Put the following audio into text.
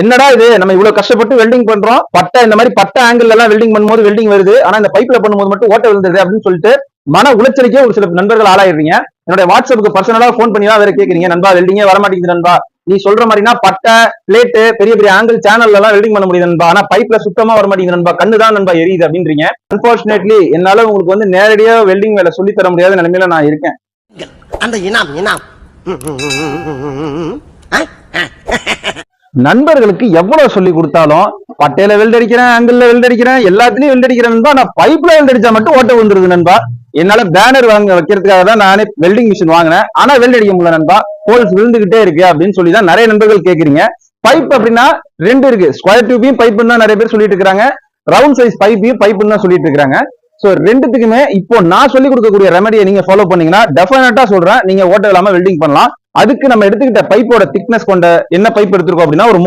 என்னடா இது நம்ம இவ்வளவு கஷ்டப்பட்டு வெல்டிங் பண்றோம், பட்டை இந்த மாதிரி பட்டை ஆங்கிள் எல்லாம் வெல்டிங் பண்ணும்போது வெல்டிங் வருது, ஆனா இந்த பைப்ல பண்ணும்போது மட்டும் ஓட்ட விழுந்தது அப்படின்னு சொல்லிட்டு மன உளைச்சலுக்கே ஒரு சில நண்பர்கள் ஆளாயிடுறீங்க. என்னோட வாட்ஸ்அப்புக்கு பர்சனலா போன் பண்ணி தான் வேற கேக்குறீங்க, நண்பா வெல்டிங்கே வர மாட்டேங்குது நண்பா, நீ சொல்ற மாதிரினா பட்டை பிளேட்டு பெரிய பெரிய ஆங்கிள் சேனல்ல எல்லாம் வெல்டிங் பண்ண முடியுது நண்பா, ஆனா பைப்ல சுத்தமா வர மாட்டேங்குது நண்பா, கண்ணுதான் நண்பா எரியுது அப்படின்றீங்க. அன்பார்ச்சுனேட்லி என்னால உங்களுக்கு வந்து நேரடியா வெல்டிங் வேலை சொல்லி தர முடியாத நிலைமையில நான் இருக்கேன். அந்த இனாம் நண்பர்களுக்கு எவ்வளவு சொல்லி கொடுத்தாலும் பட்டையில வெல்ட் அடிக்கிறேன், ஆங்கிள் வெல்ட் அடிக்கிறேன், எல்லாத்துலயும் வெல்ட் அடிக்கிறேன் நண்பா, நான் பைப்ல வெல்ட் அடிச்சா மட்டும் ஓட்ட வந்துருது நண்பா. என்னால பேனர் வாங்க வைக்கிறதுக்காக தான் நானே வெல்டிங் மிஷின் வாங்கினேன், ஆனா வெல்ட் அடிக்க முடியல நண்பா, ஹோல்ஸ் விழுந்துகிட்டே இருக்கு அப்படின்னு சொல்லி தான் நிறைய நண்பர்கள் கேக்குறீங்க. பைப் அப்படின்னா ரெண்டு இருக்கு, ஸ்கொயர் டியூபையும் பைப்புன்னு தான் நிறைய பேர் சொல்லிட்டு இருக்காங்க, ரவுண்ட் சைஸ் பைப்பையும் பைப்புன்னு தான் சொல்லிட்டு இருக்காங்க. சோ ரெண்டுத்துக்குமே இப்போ நான் சொல்லி கொடுக்கக்கூடிய ரெமடியை நீங்க ஃபாலோ பண்ணீங்கன்னா டெஃபினட்டா சொல்றேன், நீங்க ஓட்ட இல்லாம வெல்டிங் பண்ணலாம். அதுக்கு நம்ம எடுத்துக்கிட்ட பைப்போட திக்னஸ் கொண்ட என்ன பைப் எடுத்திருக்கோம் அப்படின்னா ஒரு